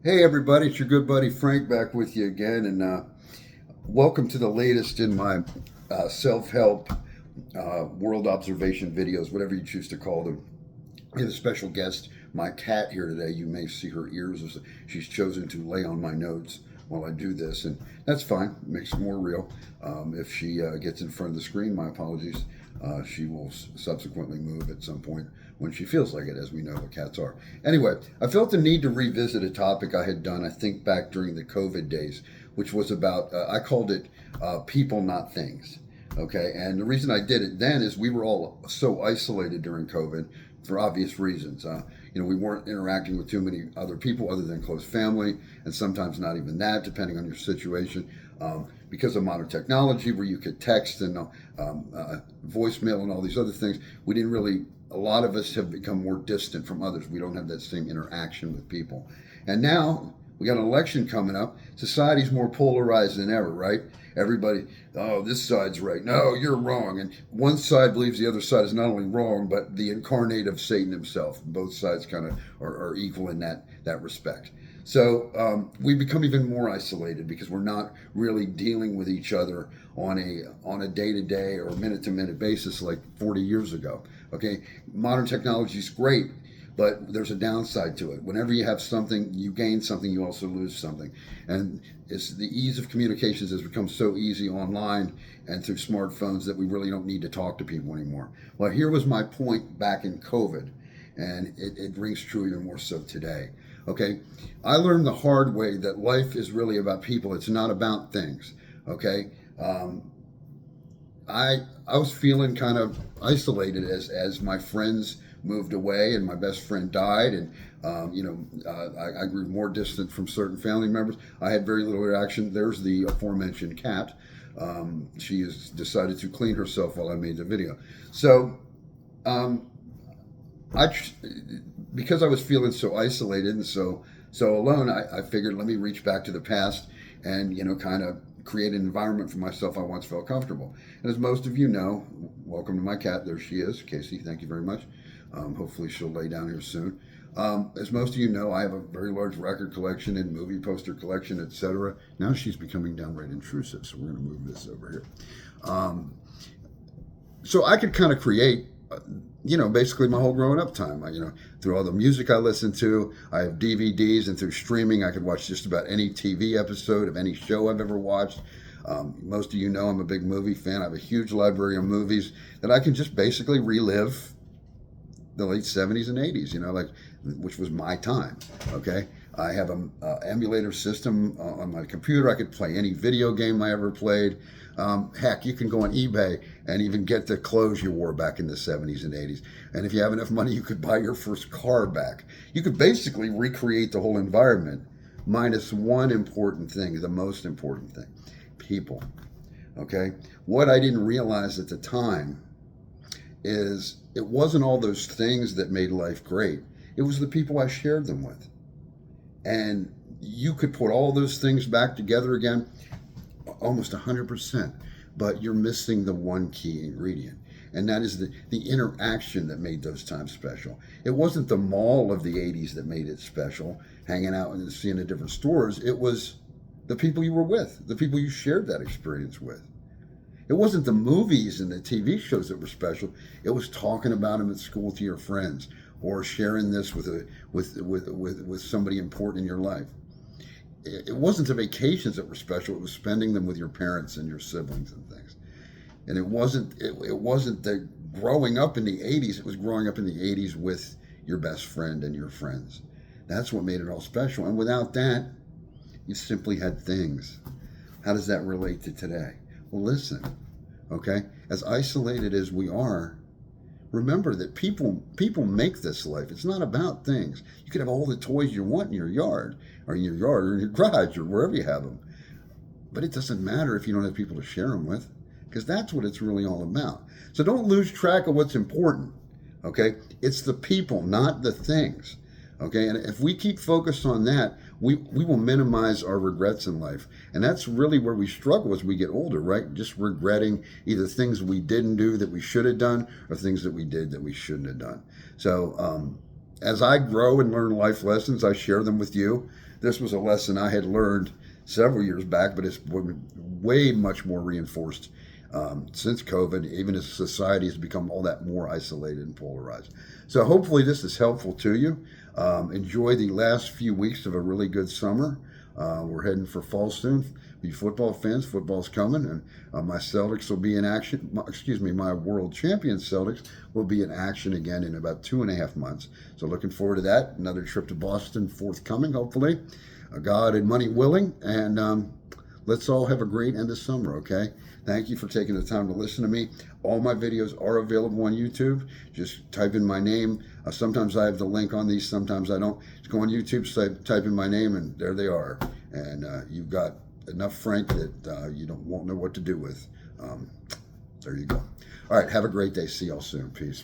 Hey everybody, it's your good buddy Frank back with you again, and welcome to the latest in my self-help world observation videos, whatever you choose to call them. I have a special guest, my cat, here today. You may see her ears as she's chosen to lay on my notes while I do this, and that's fine. It makes it more real. If she gets in front of the screen, my apologies. She will subsequently move at some point when she feels like it, as we know what cats are. Anyway, I felt the need to revisit a topic I had done, I think, back during the COVID days, which was about, I called it people, not things. Okay, and the reason I did it then is we were all so isolated during COVID for obvious reasons. We weren't interacting with too many other people other than close family, and sometimes not even that, depending on your situation. Because of modern technology, where you could text and voicemail and all these other things, we didn't really. A lot of us have become more distant from others. We don't have that same interaction with people, and now we got an election coming up. Society's more polarized than ever, right? Everybody, oh, this side's right. No, you're wrong. And one side believes the other side is not only wrong, but the incarnate of Satan himself. Both sides kind of are equal in that respect. So we become even more isolated because we're not really dealing with each other on a day-to-day or minute-to-minute basis like 40 years ago. Okay, modern technology is great, but there's a downside to it. Whenever you have something, you gain something, you also lose something. And it's the ease of communications has become so easy online and through smartphones that we really don't need to talk to people anymore. Well, here was my point back in COVID, and it rings true even more so today. Okay, I learned the hard way that life is really about people. It's not about things. Okay, I was feeling kind of isolated as my friends moved away and my best friend died, and I grew more distant from certain family members. I had very little interaction. There's the aforementioned cat. She has decided to clean herself while I made the video. So um, I because I was feeling so isolated and so alone, I figured let me reach back to the past and kind of create an environment for myself I once felt comfortable. And as most of you know, welcome to my cat. There she is, Casey. Thank you very much. Hopefully she'll lay down here soon. As most of you know, I have a very large record collection and movie poster collection, etc. Now she's becoming downright intrusive, so we're going to move this over here. Um, so I could kind of create, basically my whole growing up time. Through all the music I listened to, I have DVDs, and through streaming, I could watch just about any TV episode of any show I've ever watched. Most of you know I'm a big movie fan. I have a huge library of movies that I can just basically relive the late 70s and 80s, which was my time. Okay. I have an emulator system on my computer. I could play any video game I ever played. Heck, you can go on eBay and even get the clothes you wore back in the 70s and 80s. And if you have enough money, you could buy your first car back. You could basically recreate the whole environment, minus one important thing, the most important thing: people. Okay? What I didn't realize at the time is it wasn't all those things that made life great. It was the people I shared them with. And you could put all those things back together again, almost 100%, but you're missing the one key ingredient. And that is the interaction that made those times special. It wasn't the mall of the 80s that made it special, hanging out and seeing the different stores. It was the people you were with, the people you shared that experience with. It wasn't the movies and the TV shows that were special. It was talking about them at school to your friends, or sharing this with somebody important in your life. It wasn't the vacations that were special. It was spending them with your parents and your siblings and things. And it wasn't the growing up in the 80s. It was growing up in the 80s with your best friend and your friends. That's what made it all special. And without that, you simply had things. How does that relate to today? Well, listen, okay? As isolated as we are, remember that people make this life. It's not about things. You could have all the toys you want in your yard, or in your garage, or wherever you have them. But it doesn't matter if you don't have people to share them with, because that's what it's really all about. So don't lose track of what's important, okay? It's the people, not the things. Okay, and if we keep focused on that, we will minimize our regrets in life. And that's really where we struggle as we get older, right? Just regretting either things we didn't do that we should have done, or things that we did that we shouldn't have done. So as I grow and learn life lessons, I share them with you. This was a lesson I had learned several years back, but it's way much more reinforced since COVID, even as society has become all that more isolated and polarized. So hopefully this is helpful to you. Enjoy the last few weeks of a really good summer. We're heading for fall soon. Be football fans, football's coming, and my Celtics will be in action. My world champion Celtics will be in action again in about 2.5 months. So looking forward to that. Another trip to Boston forthcoming, hopefully. God and money willing, and let's all have a great end of summer, okay? Thank you for taking the time to listen to me. All my videos are available on YouTube. Just type in my name. Sometimes I have the link on these, sometimes I don't. Just go on YouTube, type in my name, and there they are. And you've got enough Frank that you won't know what to do with. There you go. All right, have a great day. See y'all soon. Peace.